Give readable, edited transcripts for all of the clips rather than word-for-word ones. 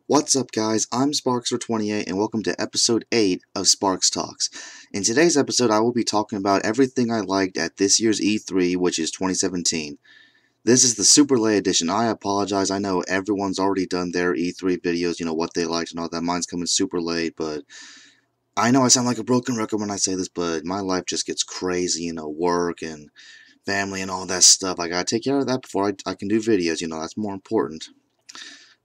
What's up, guys? I'm Sparkster28 and welcome to episode 8 of Sparks Talks. In today's episode, I will be talking about everything I liked at this year's E3, which is 2017. This is the Super Late edition. I apologize. I know everyone's already done their E3 videos, what they liked and all that. Mine's coming super late, but I know I sound like a broken record when I say this, but my life just gets crazy, work and family and all that stuff. I gotta take care of that before I can do videos, that's more important.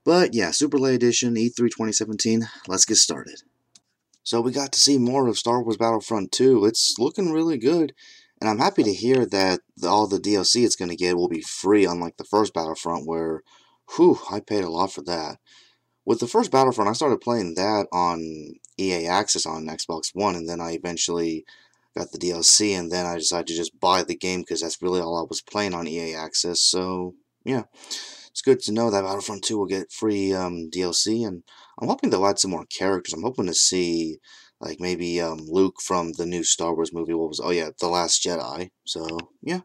But yeah, Super Late Edition, E3 2017, let's get started. So we got to see more of Star Wars Battlefront 2. It's looking really good, and I'm happy to hear that all the DLC it's going to get will be free, unlike the first Battlefront where, whew, I paid a lot for that. With the first Battlefront, I started playing that on EA Access on Xbox One, and then I eventually got the DLC, and then I decided to just buy the game because that's really all I was playing on EA Access, so yeah. It's good to know that Battlefront 2 will get free DLC, and I'm hoping they'll add some more characters. I'm hoping to see, like, maybe Luke from the new Star Wars movie. Oh yeah, The Last Jedi. So, yeah.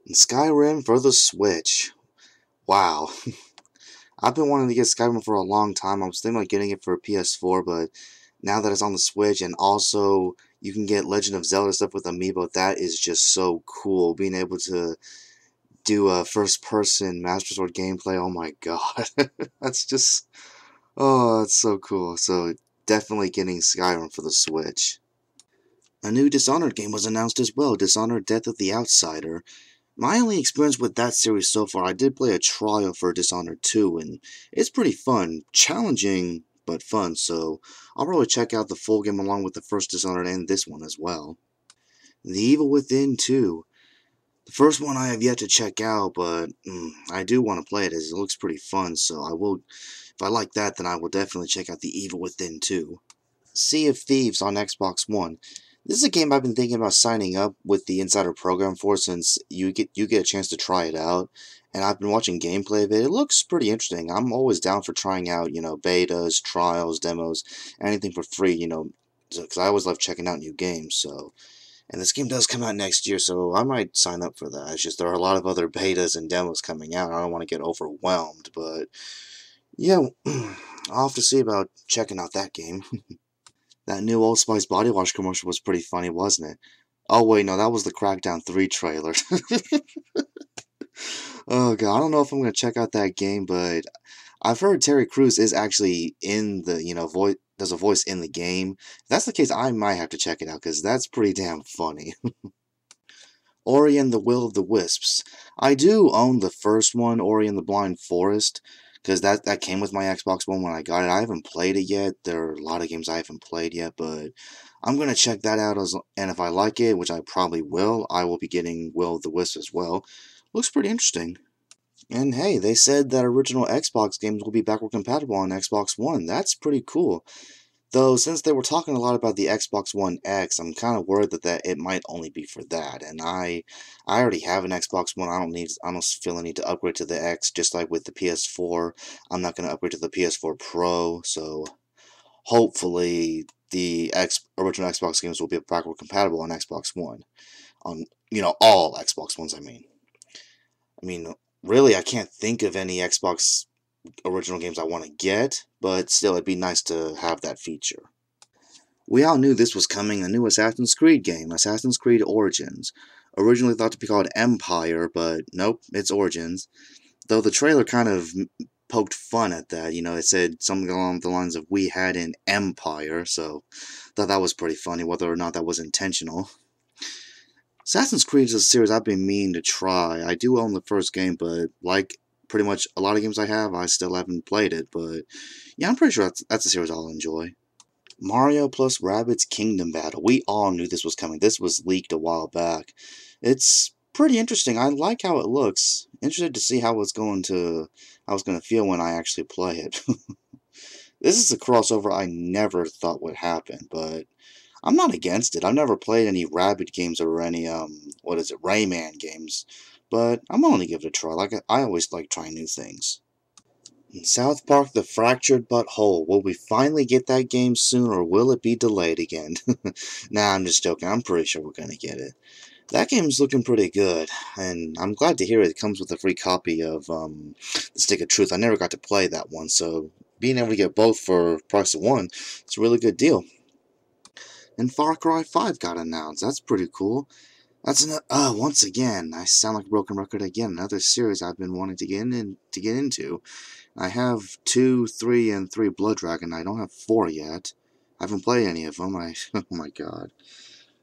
And Skyrim for the Switch. Wow. I've been wanting to get Skyrim for a long time. I was thinking about getting it for PS4, but now that it's on the Switch, and also you can get Legend of Zelda stuff with Amiibo, that is just so cool. Being able to do a first-person Master Sword gameplay. Oh my god, that's just that's so cool. So definitely getting Skyrim for the Switch. A new Dishonored game was announced as well, Dishonored: Death of the Outsider. My only experience with that series so far, I did play a trial for Dishonored 2, and it's pretty fun, challenging but fun. So I'll probably check out the full game along with the first Dishonored and this one as well. The Evil Within 2. The first one I have yet to check out, but I do want to play it as it looks pretty fun, so I will, if I like that, then I will definitely check out The Evil Within 2. Sea of Thieves on Xbox One. This is a game I've been thinking about signing up with the Insider program for since you get a chance to try it out, and I've been watching gameplay of it. It looks pretty interesting. I'm always down for trying out, betas, trials, demos, anything for free, because I always love checking out new games, so. And this game does come out next year, so I might sign up for that. It's just there are a lot of other betas and demos coming out. I don't want to get overwhelmed, but yeah, I'll have to see about checking out that game. That new Old Spice body wash commercial was pretty funny, wasn't it? Oh wait, no, that was the Crackdown 3 trailer. Oh god, I don't know if I'm gonna check out that game, but I've heard Terry Crews is actually in the, voice, does a voice in the game. If that's the case, I might have to check it out because that's pretty damn funny. Ori and the Will of the Wisps. I do own the first one, Ori and the Blind Forest, because that came with my Xbox One when I got it. I haven't played it yet. There are a lot of games I haven't played yet, but I'm going to check that out, and if I like it, which I probably will, I will be getting Will of the Wisps as well. Looks pretty interesting. And hey, they said that original Xbox games will be backward compatible on Xbox One. That's pretty cool. Though, since they were talking a lot about the Xbox One X, I'm kind of worried that it might only be for that. And I already have an Xbox One. I don't feel a need to upgrade to the X. Just like with the PS4, I'm not going to upgrade to the PS4 Pro. So hopefully, the original Xbox games will be backward compatible on Xbox One. On all Xbox Ones. I mean, really, I can't think of any Xbox original games I want to get, but still, it'd be nice to have that feature. We all knew this was coming, a new Assassin's Creed game, Assassin's Creed Origins. Originally thought to be called Empire, but nope, it's Origins. Though the trailer kind of poked fun at that, it said something along the lines of "we had an empire," so thought that was pretty funny, whether or not that was intentional. Assassin's Creed is a series I've been meaning to try. I do own the first game, but like pretty much a lot of games I have, I still haven't played it, but yeah, I'm pretty sure that's a series I'll enjoy. Mario plus Rabbids Kingdom Battle. We all knew this was coming. This was leaked a while back. It's pretty interesting. I like how it looks. Interested to see how it's going to feel when I actually play it. This is a crossover I never thought would happen, but I'm not against it. I've never played any Rabbid games or any Rayman games, but I'm willing to give it a try. Like I always like trying new things. South Park: The Fractured But Whole. Will we finally get that game soon, or will it be delayed again? Nah, I'm just joking. I'm pretty sure we're gonna get it. That game's looking pretty good, and I'm glad to hear it comes with a free copy of The Stick of Truth. I never got to play that one, so being able to get both for price of one, it's a really good deal. And Far Cry 5 got announced. That's pretty cool. That's another. Once again, I sound like a broken record again. Another series I've been wanting to get into. I have 2, 3, and 3 Blood Dragon. I don't have 4 yet. I haven't played any of them. Oh my god.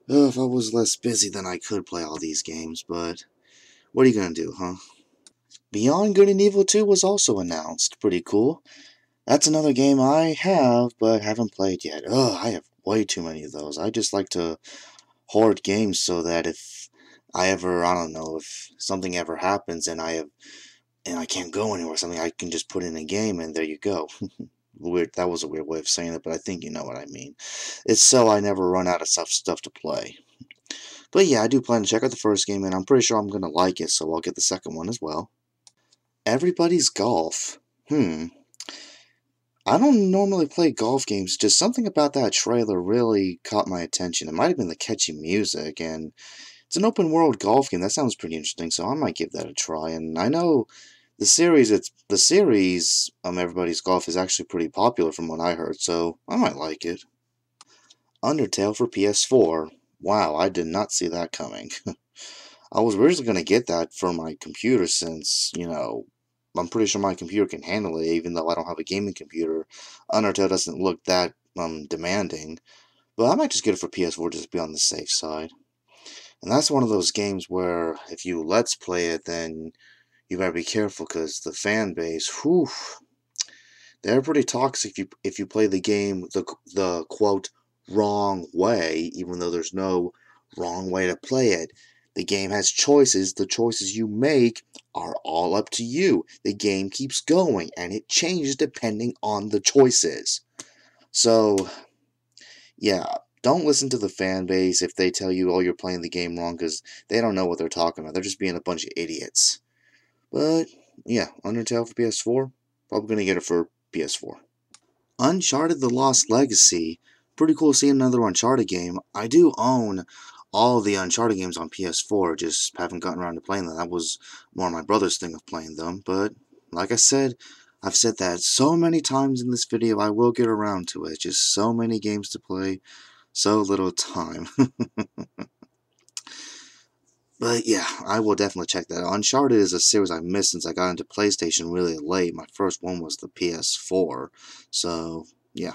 If I was less busy, then I could play all these games. But what are you gonna do, huh? Beyond Good and Evil 2 was also announced. Pretty cool. That's another game I have, but haven't played yet. I have way too many of those. I just like to hoard games so that if I ever, I don't know, if something ever happens and I can't go anywhere or something, I can just put in a game and there you go. Weird. That was a weird way of saying it, but I think you know what I mean. It's so I never run out of stuff to play. But yeah, I do plan to check out the first game, and I'm pretty sure I'm gonna like it, so I'll get the second one as well. Everybody's Golf. I don't normally play golf games, just something about that trailer really caught my attention. It might have been the catchy music, and it's an open world golf game. That sounds pretty interesting, so I might give that a try. And I know the series, Everybody's Golf is actually pretty popular from what I heard, so I might like it. Undertale for PS4. Wow, I did not see that coming. I was originally going to get that for my computer since, I'm pretty sure my computer can handle it, even though I don't have a gaming computer. Undertale doesn't look that demanding, but I might just get it for PS4 just to be on the safe side. And that's one of those games where if you let's play it, then you better be careful because the fan base, whew, they're pretty toxic if you play the game the quote wrong way, even though there's no wrong way to play it. The game has choices. The choices you make are all up to you. The game keeps going and it changes depending on the choices. So, yeah, don't listen to the fan base if they tell you, oh, you're playing the game wrong, because they don't know what they're talking about. They're just being a bunch of idiots. But, yeah, Undertale for PS4. Probably going to get it for PS4. Uncharted The Lost Legacy. Pretty cool seeing another Uncharted game. I do own all the Uncharted games on PS4, just haven't gotten around to playing them. That was more my brother's thing of playing them, but like I said, I've said that so many times in this video, I will get around to it. Just so many games to play, so little time. But yeah, I will definitely check that out. Uncharted is a series I've missed since I got into PlayStation really late. My first one was the PS4, so yeah.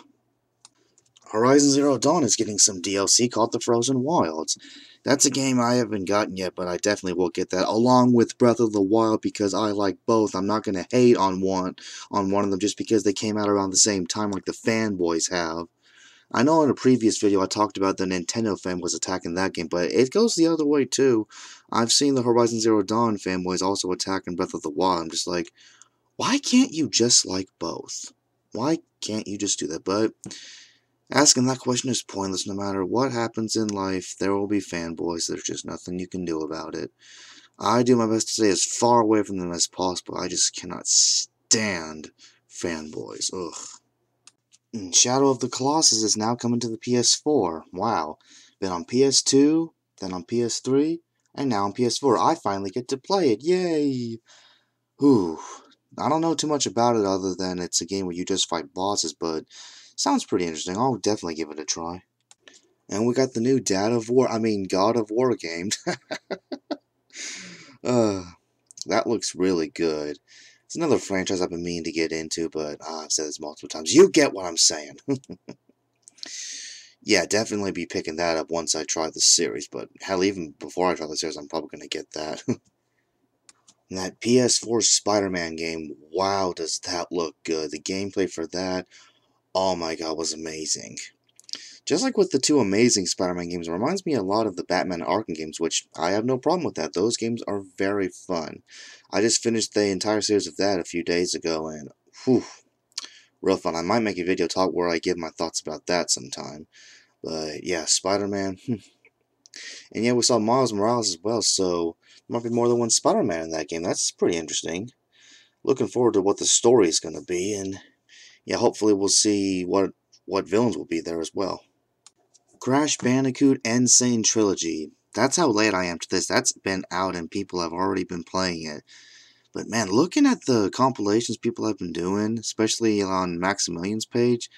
Horizon Zero Dawn is getting some DLC called The Frozen Wilds. That's a game I haven't gotten yet, but I definitely will get that, along with Breath of the Wild, because I like both. I'm not going to hate on one of them just because they came out around the same time like the fanboys have. I know in a previous video I talked about the Nintendo fanboys attacking that game, but it goes the other way too. I've seen the Horizon Zero Dawn fanboys also attacking Breath of the Wild. I'm just like, why can't you just like both? Why can't you just do that? But asking that question is pointless. No matter what happens in life, there will be fanboys. There's just nothing you can do about it. I do my best to stay as far away from them as possible. I just cannot stand fanboys. Ugh. Shadow of the Colossus is now coming to the PS4. Wow. Been on PS2, then on PS3, and now on PS4. I finally get to play it. Yay! Whew. I don't know too much about it other than it's a game where you just fight bosses, but sounds pretty interesting. I'll definitely give it a try. And we got the new God of War game. uh, that looks really good. It's another franchise I've been meaning to get into, but I've said this multiple times. You get what I'm saying. Yeah, definitely be picking that up once I try the series, but hell, even before I try the series, I'm probably going to get that. And that PS4 Spider-Man game, wow, does that look good. The gameplay for that, oh my god, was amazing. Just like with the two amazing Spider-Man games, it reminds me a lot of the Batman Arkham games, which I have no problem with that. Those games are very fun. I just finished the entire series of that a few days ago, and whew, real fun. I might make a video talk where I give my thoughts about that sometime. But yeah, Spider-Man. And yeah, we saw Miles Morales as well, so there might be more than one Spider-Man in that game. That's pretty interesting. Looking forward to what the story is going to be, and yeah, hopefully we'll see what villains will be there as well. Crash Bandicoot N. Sane Trilogy. That's how late I am to this. That's been out and people have already been playing it. But man, looking at the compilations people have been doing, especially on Maximilian's page,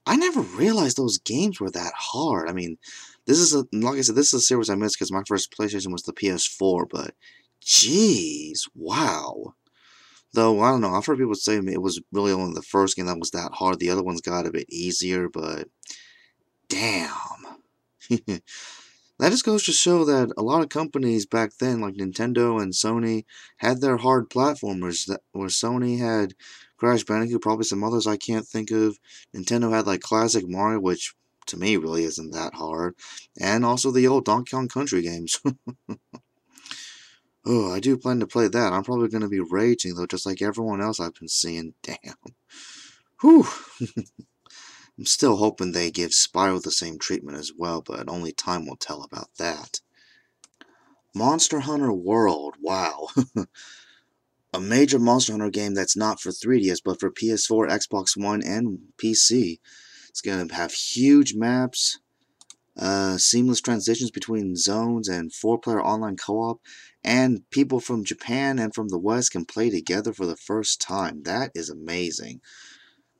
I never realized those games were that hard. I mean, this is like I said, this is a series I missed because my first PlayStation was the PS4. But, jeez, wow. Though I don't know, I've heard people say it was really only the first game that was that hard. The other ones got a bit easier, but damn. That just goes to show that a lot of companies back then, like Nintendo and Sony, had their hard platformers. Where Sony had Crash Bandicoot, probably some others I can't think of. Nintendo had like classic Mario, which to me really isn't that hard, and also the old Donkey Kong Country games. Oh, I do plan to play that. I'm probably going to be raging though, just like everyone else I've been seeing. Damn. Whew. I'm still hoping they give Spyro the same treatment as well, but only time will tell about that. Monster Hunter World, wow. A major Monster Hunter game that's not for 3DS, but for PS4, Xbox One, and PC. It's going to have huge maps, seamless transitions between zones, and 4-player online co-op, and people from Japan and from the West can play together for the first time. That is amazing.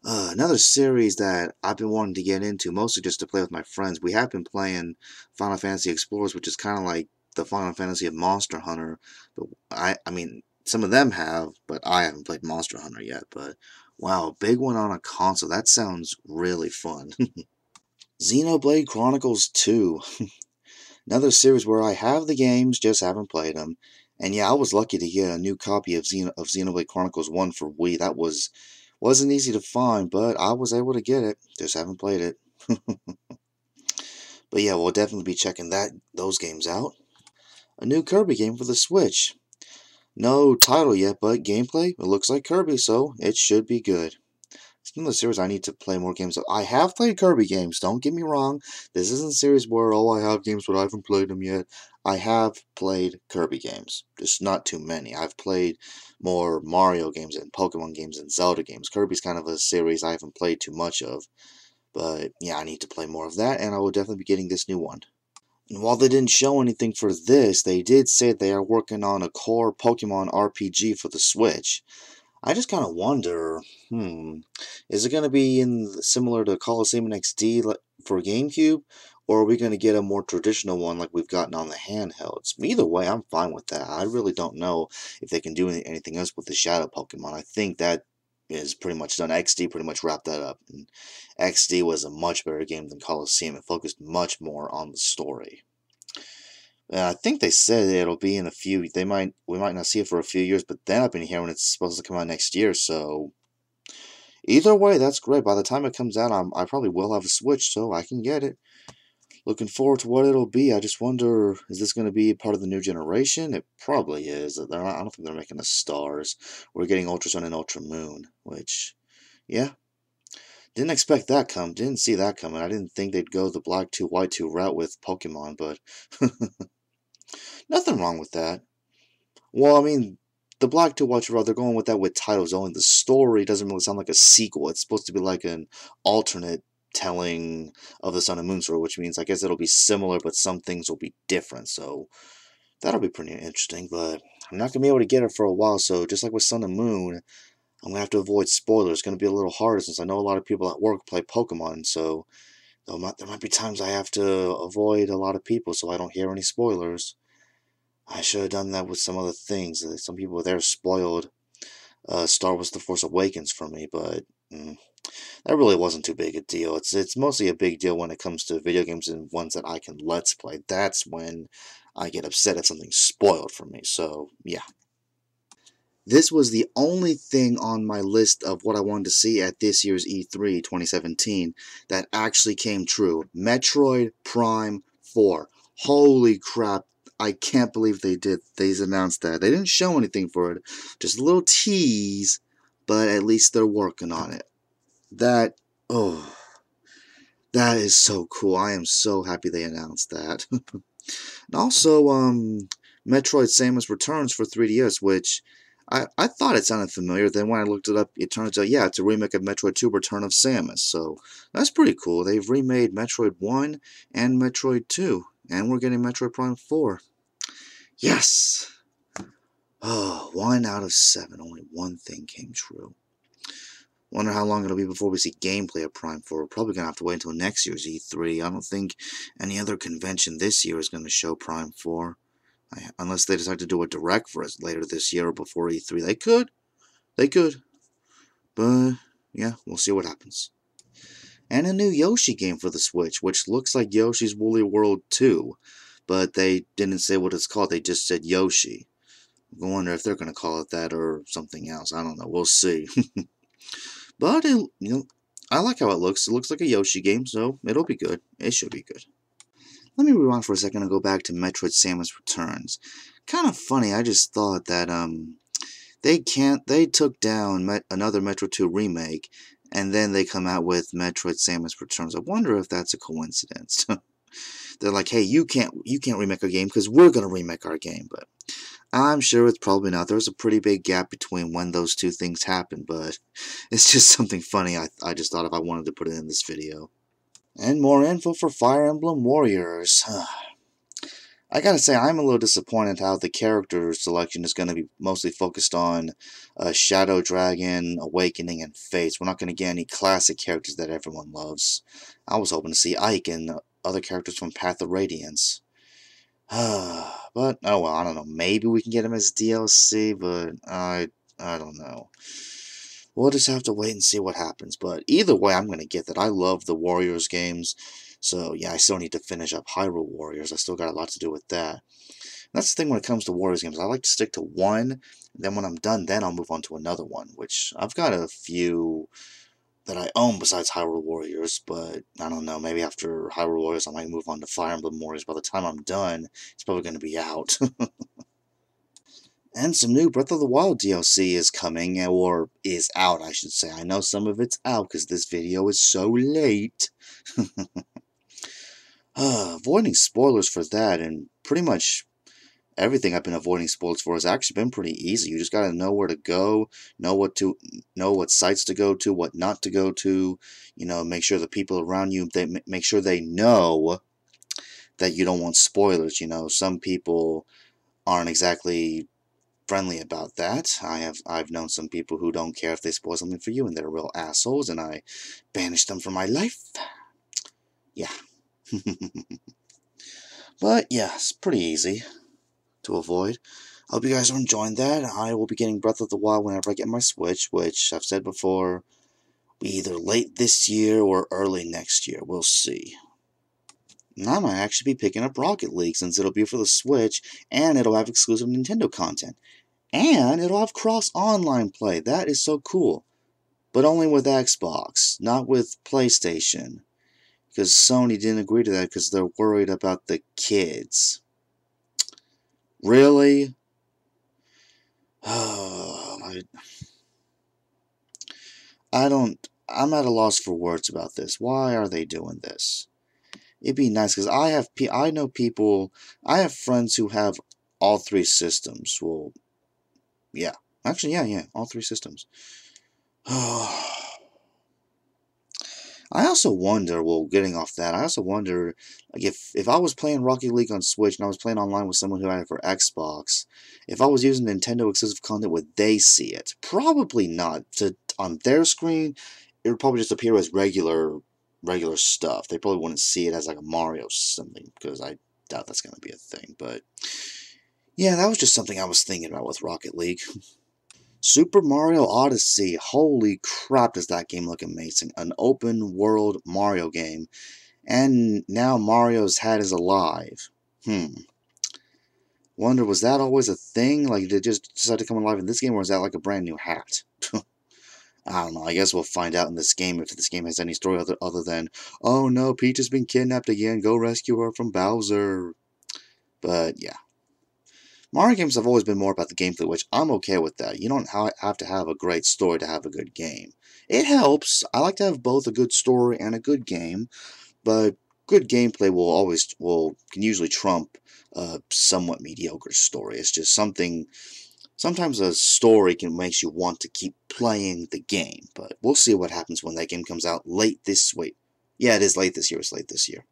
Another series that I've been wanting to get into, mostly just to play with my friends. We have been playing Final Fantasy Explorers, which is kind of like the Final Fantasy of Monster Hunter. But I mean, some of them have, but I haven't played Monster Hunter yet. But wow, a big one on a console. That sounds really fun. Xenoblade Chronicles 2. Another series where I have the games, just haven't played them. And yeah, I was lucky to get a new copy of Xenoblade Chronicles 1 for Wii. That wasn't easy to find, but I was able to get it. Just haven't played it. But yeah, we'll definitely be checking those games out. A new Kirby game for the Switch. No title yet, but gameplay, it looks like Kirby, so it should be good. It's another series I need to play more games of. I have played Kirby games, don't get me wrong. This isn't a series where, oh, I have games, but I haven't played them yet. I have played Kirby games, just not too many. I've played more Mario games and Pokemon games and Zelda games. Kirby's kind of a series I haven't played too much of. But yeah, I need to play more of that, and I will definitely be getting this new one. And while they didn't show anything for this, they did say they are working on a core Pokemon RPG for the Switch. I just kind of wonder, is it going to be similar to Coliseum XD for GameCube, or are we going to get a more traditional one like we've gotten on the handhelds? Either way, I'm fine with that. I really don't know if they can do anything else with the Shadow Pokemon. I think that is pretty much done. XD pretty much wrapped that up. And XD was a much better game than Coliseum. It focused much more on the story. I think they said it'll be in we might not see it for a few years, but then I've been hearing it's supposed to come out next year, so either way, that's great. By the time it comes out, I probably will have a Switch, so I can get it. Looking forward to what it'll be. I just wonder, is this going to be part of the new generation? It probably is. I don't think they're making the stars. We're getting Ultra Sun and Ultra Moon, which, yeah. Didn't expect that didn't see that coming. I didn't think they'd go the Black 2, White 2 route with Pokemon, but nothing wrong with that. Well, I mean, the Black 2 White 2 route, they're going with that with titles only. The story doesn't really sound like a sequel. It's supposed to be like an alternate telling of the Sun and Moon story, which means I guess it'll be similar, but some things will be different. So that'll be pretty interesting, but I'm not going to be able to get it for a while, so just like with Sun and Moon, I'm going to have to avoid spoilers. It's going to be a little harder since I know a lot of people at work play Pokemon, so there might be times I have to avoid a lot of people so I don't hear any spoilers. I should have done that with some other things. Some people there spoiled Star Wars The Force Awakens for me, but that really wasn't too big a deal. It's mostly a big deal when it comes to video games and ones that I can let's play. That's when I get upset if something's spoiled for me, so yeah. This was the only thing on my list of what I wanted to see at this year's E3 2017 that actually came true. Metroid Prime 4. Holy crap. I can't believe they announced that. They didn't show anything for it. Just a little tease, but at least they're working on it. That is so cool. I am so happy they announced that. And also, Metroid Samus Returns for 3DS, which I thought it sounded familiar. Then when I looked it up, it turns out, yeah, it's a remake of Metroid 2 Return of Samus. So that's pretty cool. They've remade Metroid 1 and Metroid 2. And we're getting Metroid Prime 4. Yes! Oh, 1 out of 7. Only one thing came true. Wonder how long it'll be before we see gameplay of Prime 4. We're probably going to have to wait until next year's E3. I don't think any other convention this year is going to show Prime 4. Unless they decide to do a direct for us later this year or before E3. They could. They could. But, yeah, we'll see what happens. And a new Yoshi game for the Switch, which looks like Yoshi's Woolly World 2. But they didn't say what it's called. They just said Yoshi. I wonder if they're going to call it that or something else. I don't know. We'll see. But, I like how it looks. It looks like a Yoshi game, so it'll be good. It should be good. Let me rewind for a second and go back to Metroid Samus Returns. Kind of funny, I just thought that, they took down another Metroid 2 remake, and then they come out with Metroid Samus Returns. I wonder if that's a coincidence. They're like, hey, you can't remake our game because we're going to remake our game, but I'm sure it's probably not. There's a pretty big gap between when those two things happen, but it's just something funny I just thought if I wanted to put it in this video. And more info for Fire Emblem Warriors. I gotta say, I'm a little disappointed how the character selection is going to be mostly focused on Shadow Dragon, Awakening, and Fates. We're not going to get any classic characters that everyone loves. I was hoping to see Ike and other characters from Path of Radiance. But, oh well, I don't know. Maybe we can get him as DLC, but I don't know. We'll just have to wait and see what happens. But either way, I'm going to get that. I love the Warriors games. So, yeah, I still need to finish up Hyrule Warriors. I still got a lot to do with that. And that's the thing when it comes to Warriors games. I like to stick to one. And then when I'm done, then I'll move on to another one. Which, I've got a few that I own besides Hyrule Warriors. But, I don't know. Maybe after Hyrule Warriors, I might move on to Fire Emblem Warriors. By the time I'm done, it's probably going to be out. And some new Breath of the Wild DLC is coming, or is out, I should say. I know some of it's out because this video is so late. Avoiding spoilers for that, and pretty much everything I've been avoiding spoilers for has actually been pretty easy. You just gotta know where to go, know what sites to go to, what not to go to. Make sure the people around you, make sure they know that you don't want spoilers. Some people aren't exactly friendly about that. I've known some people who don't care if they spoil something for you, and they're real assholes, and I banish them from my life. Yeah. But yeah, it's pretty easy to avoid. I hope you guys are enjoying that. I will be getting Breath of the Wild whenever I get my Switch, which I've said before, be either late this year or early next year. We'll see. And I might actually be picking up Rocket League since it'll be for the Switch, and it'll have exclusive Nintendo content. And it'll have cross-online play. That is so cool. But only with Xbox, not with PlayStation. Because Sony didn't agree to that because they're worried about the kids. Really? I'm at a loss for words about this. Why are they doing this? It'd be nice because I have friends who have all three systems. Well, yeah. Actually, yeah, all three systems. I also wonder, well, getting off that, I also wonder, like, if I was playing Rocket League on Switch and I was playing online with someone who had it for Xbox, if I was using Nintendo exclusive content, would they see it? Probably not. On their screen, it would probably just appear as regular stuff. They probably wouldn't see it as like a Mario something, because I doubt that's going to be a thing. But yeah, that was just something I was thinking about with Rocket League. Super Mario Odyssey. Holy crap, does that game look amazing. An open world Mario game. And now Mario's hat is alive. Wonder, was that always a thing? Like, did it just decide to come alive in this game, or is that like a brand new hat? I don't know. I guess we'll find out in this game if this game has any story other than, oh no, Peach has been kidnapped again. Go rescue her from Bowser. But yeah. Mario games have always been more about the gameplay, which I'm okay with that. You don't have to have a great story to have a good game. It helps. I like to have both a good story and a good game, but good gameplay can usually trump a somewhat mediocre story. It's just something. Sometimes a story makes you want to keep playing the game, but we'll see what happens when that game comes out late this week. Yeah, it is late this year. It's late this year.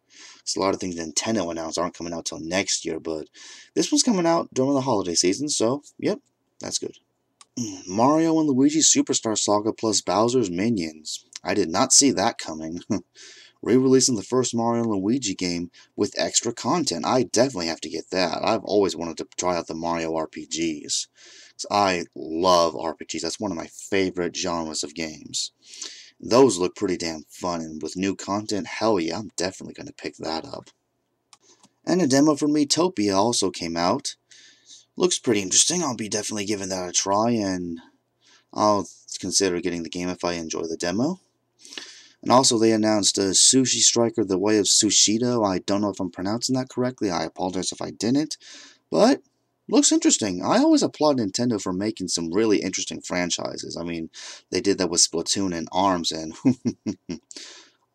So a lot of things Nintendo announced aren't coming out till next year, but this one's coming out during the holiday season, so, yep, That's good. Mario and Luigi Superstar Saga plus Bowser's Minions. I did not see that coming. Re-releasing the first Mario and Luigi game with extra content. I definitely have to get that. I've always wanted to try out the Mario RPGs. I love RPGs. That's one of my favorite genres of games. Those look pretty damn fun, and with new content, hell yeah, I'm definitely going to pick that up. And a demo for Miitopia also came out. Looks pretty interesting. I'll be definitely giving that a try, and I'll consider getting the game if I enjoy the demo. And also they announced Sushi Striker The Way of Sushido. I don't know if I'm pronouncing that correctly. I apologize if I didn't. But looks interesting. I always applaud Nintendo for making some really interesting franchises. I mean, they did that with Splatoon and ARMS, and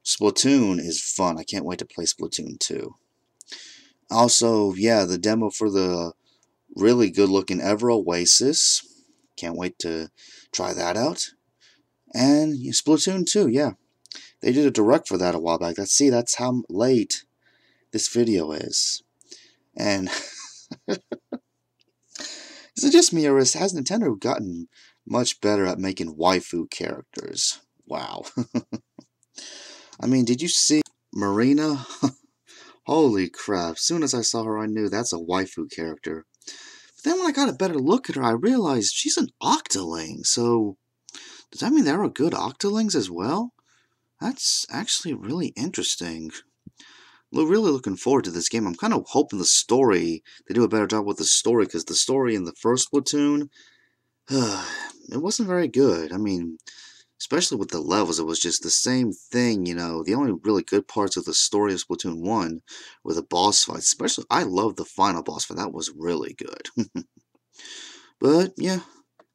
Splatoon is fun. I can't wait to play Splatoon 2. Also, yeah, the demo for the really good looking Ever Oasis. Can't wait to try that out. And Splatoon 2, yeah. They did a direct for that a while back. That's how late this video is. And is it just me, or has Nintendo gotten much better at making waifu characters? Wow. I mean, did you see Marina? Holy crap. As soon as I saw her, I knew that's a waifu character. But then when I got a better look at her, I realized she's an Octoling. So, does that mean there are good Octolings as well? That's actually really interesting. We're really looking forward to this game. I'm kind of hoping the story, they do a better job with the story, because the story in the first Splatoon, it wasn't very good. I mean, especially with the levels, it was just the same thing, you know. The only really good parts of the story of Splatoon 1 were the boss fights. Especially, I loved the final boss fight. That was really good. But, yeah.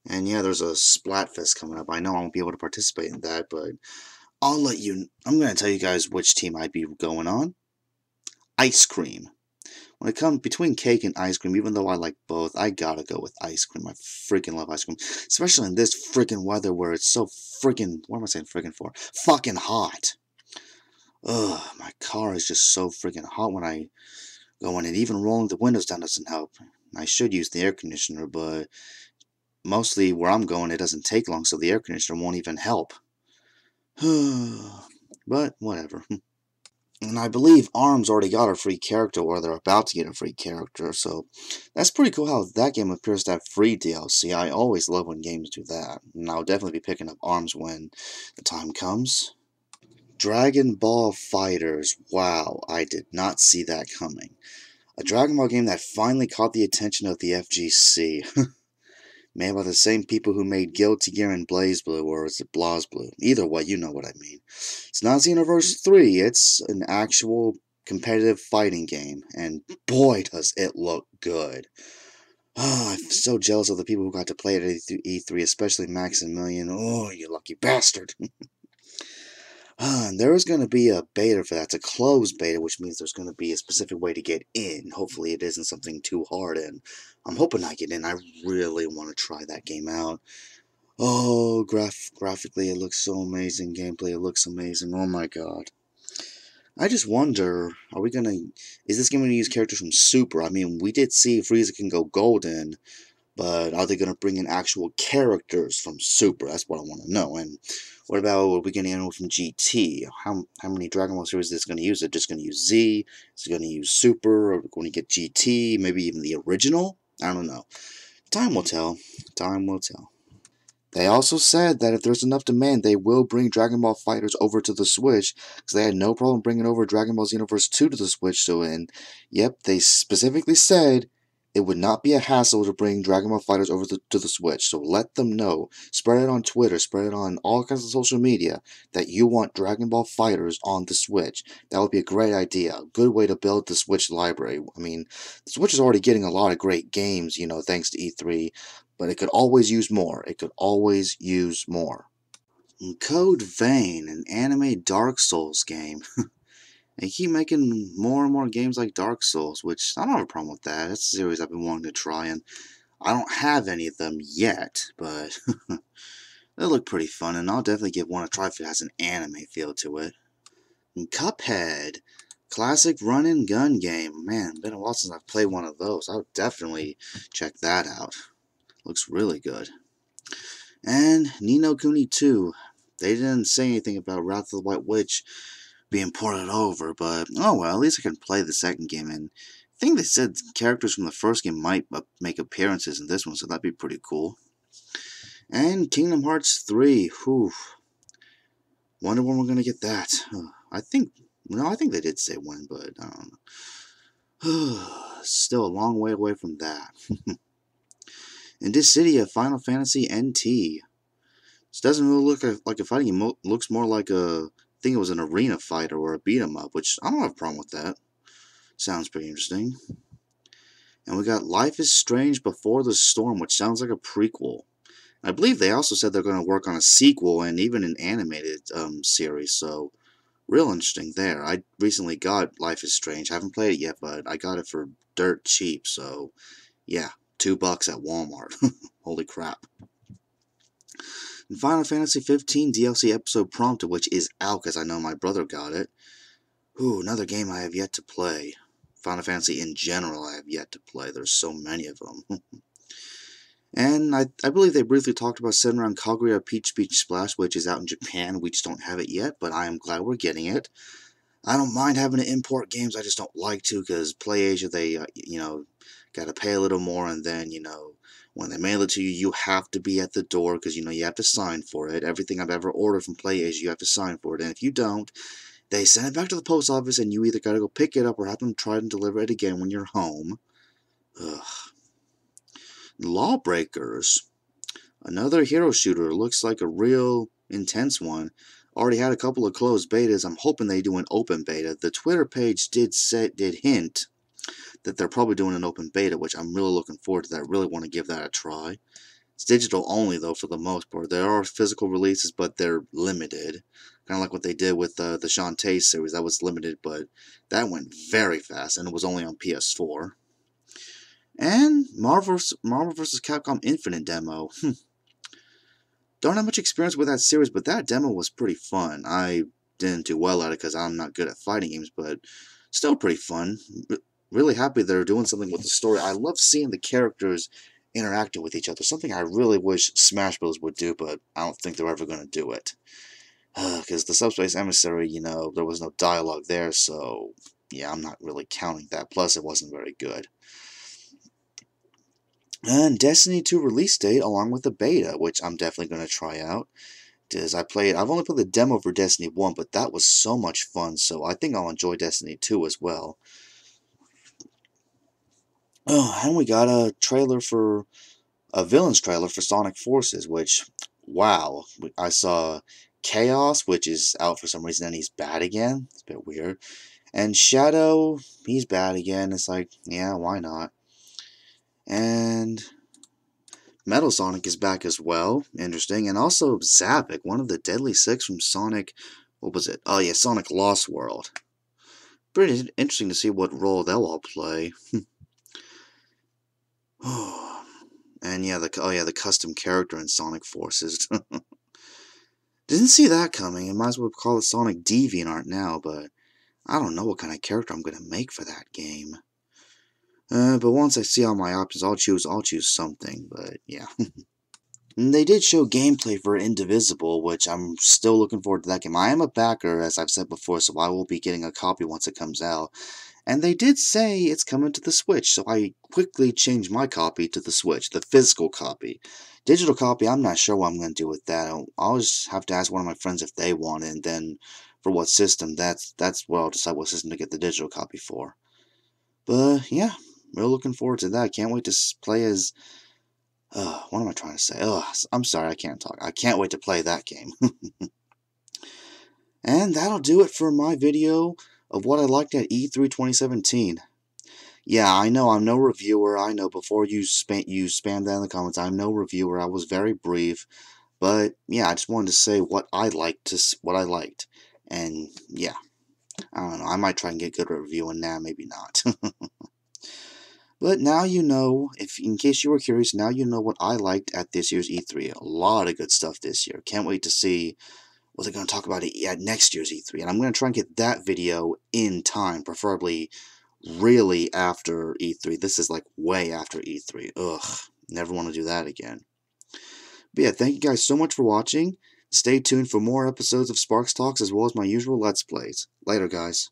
And yeah, there's a Splatfest coming up. I know I won't be able to participate in that, but I'm going to tell you guys which team I'd be going on. Ice cream. When it comes between cake and ice cream, even though I like both, I gotta go with ice cream. I freaking love ice cream. Especially in this freaking weather where it's so freaking, what am I saying freaking for? Fucking hot. Ugh, my car is just so freaking hot when I go in, and even rolling the windows down doesn't help. I should use the air conditioner, but mostly where I'm going, it doesn't take long, so the air conditioner won't even help. But, whatever. And I believe ARMS already got a free character, or they're about to get a free character, so that's pretty cool how that game appears to have free DLC. I always love when games do that, and I'll definitely be picking up ARMS when the time comes. Dragon Ball FighterZ. Wow, I did not see that coming. A Dragon Ball game that finally caught the attention of the FGC. Made by the same people who made Guilty Gear and BlazBlue, or is it BlazBlue? Either way, you know what I mean. It's not Xenoverse 3, it's an actual competitive fighting game, and boy does it look good. Oh, I'm so jealous of the people who got to play it at E3, especially Maximilian. Oh, you lucky bastard. There is going to be a beta for that. It's a closed beta, which means there's going to be a specific way to get in. Hopefully it isn't something too hard, and I'm hoping I get in. I really want to try that game out. Oh, graphically it looks so amazing. Gameplay, it looks amazing. Oh my god. I just wonder, is this game going to use characters from Super? I mean, we did see Frieza can go golden, but are they going to bring in actual characters from Super? That's what I want to know. And what about, are we going to get from GT? How many Dragon Ball series is it going to use? Is it just going to use Z? Is it going to use Super? Are we going to get GT? Maybe even the original? I don't know. Time will tell. Time will tell. They also said that if there's enough demand, they will bring Dragon Ball FighterZ over to the Switch, because they had no problem bringing over Dragon Ball Xenoverse 2 to the Switch. So, and yep, they specifically said it would not be a hassle to bring Dragon Ball FighterZ over to the Switch. So let them know. Spread it on Twitter, spread it on all kinds of social media that you want Dragon Ball FighterZ on the Switch. That would be a great idea. A good way to build the Switch library. I mean, the Switch is already getting a lot of great games, you know, thanks to E3. But it could always use more. It could always use more. Code Vein, an anime Dark Souls game. They keep making more and more games like Dark Souls, which I don't have a problem with that. That's a series I've been wanting to try, and I don't have any of them yet, but they look pretty fun, and I'll definitely give one a try if it has an anime feel to it. And Cuphead, classic run-and-gun game. Man, been a while since I've played one of those. I would definitely check that out. Looks really good. And Ni no Kuni 2. They didn't say anything about Wrath of the White Witch being ported over, but oh well, at least I can play the second game. And I think they said characters from the first game might make appearances in this one, so that'd be pretty cool. And Kingdom Hearts 3. Whew. Wonder when we're gonna get that. I think they did say when, but I don't know. Still a long way away from that. In this city of Final Fantasy NT. This doesn't really look like a fighting game. It looks more like I think it was an arena fighter or a beat 'em up, which I don't have a problem with that. Sounds pretty interesting. And we got Life is Strange Before the Storm, which sounds like a prequel. I believe they also said they're going to work on a sequel and even an animated series, so real interesting there. I recently got Life is Strange. I haven't played it yet, but I got it for dirt cheap, so yeah, $2 at Walmart. Holy crap. And Final Fantasy 15 DLC episode Prompted, which is out because I know my brother got it. Ooh, another game I have yet to play. Final Fantasy in general I have yet to play. There's so many of them. And I believe they briefly talked about Senran Kaguya Peach Beach Splash, which is out in Japan. We just don't have it yet, but I am glad we're getting it. I don't mind having to import games, I just don't like to, because PlayAsia, they, gotta pay a little more, and then, when they mail it to you, you have to be at the door, because, you have to sign for it. Everything I've ever ordered from PlayAsia, you have to sign for it, and if you don't, they send it back to the post office, and you either gotta go pick it up or have them try and deliver it again when you're home. Ugh. Lawbreakers. Another hero shooter. Looks like a real intense one. Already had a couple of closed betas. I'm hoping they do an open beta. The Twitter page did hint that they're probably doing an open beta, which I'm really looking forward to that. I really want to give that a try. It's digital only, though, for the most part. There are physical releases, but they're limited. Kind of like what they did with the Shantae series. That was limited, but that went very fast, and it was only on PS4. And Marvel vs. Capcom Infinite demo. Don't have much experience with that series, but that demo was pretty fun. I didn't do well at it because I'm not good at fighting games, but still pretty fun. Really happy they're doing something with the story. I love seeing the characters interacting with each other. Something I really wish Smash Bros. Would do, but I don't think they're ever going to do it. Because the Subspace Emissary, there was no dialogue there, so yeah, I'm not really counting that. Plus, it wasn't very good. And Destiny 2 release date along with the beta, which I'm definitely going to try out. I've only played the demo for Destiny 1, but that was so much fun, so I think I'll enjoy Destiny 2 as well. Oh, and we got a villains trailer for Sonic Forces, which, wow, I saw Chaos, which is out for some reason, and he's bad again. It's a bit weird. And Shadow, he's bad again. It's like, yeah, why not? And Metal Sonic is back as well. Interesting. And also Zavik, one of the Deadly Six from Sonic. What was it? Oh, yeah, Sonic Lost World. Pretty interesting to see what role they'll all play. And yeah, the custom character in Sonic Forces. Didn't see that coming. I might as well call it Sonic DeviantArt now, but I don't know what kind of character I'm going to make for that game. But once I see all my options, I'll choose something, but yeah. And they did show gameplay for Indivisible, which I'm still looking forward to that game. I am a backer, as I've said before, so I will be getting a copy once it comes out. And they did say it's coming to the Switch, so I quickly changed my copy to the Switch, the physical copy. Digital copy, I'm not sure what I'm going to do with that. I'll just have to ask one of my friends if they want it, and then for what system, that's what I'll decide what system to get the digital copy for. But yeah. Real looking forward to that. Can't wait to play as... what am I trying to say? I'm sorry, I can't talk. I can't wait to play that game. And that'll do it for my video of what I liked at E3 2017. Yeah, I know I'm no reviewer. I know before you spam that in the comments, I'm no reviewer. I was very brief. But yeah, I just wanted to say what I liked. And yeah, I don't know. I might try and get good at reviewing now, maybe not. But now you know, in case you were curious, now you know what I liked at this year's E3. A lot of good stuff this year. Can't wait to see what they're going to talk about at next year's E3. And I'm going to try and get that video in time, preferably really after E3. This is like way after E3. Ugh, Never want to do that again. But yeah, thank you guys so much for watching. Stay tuned for more episodes of Sparks Talks as well as my usual Let's Plays. Later, guys.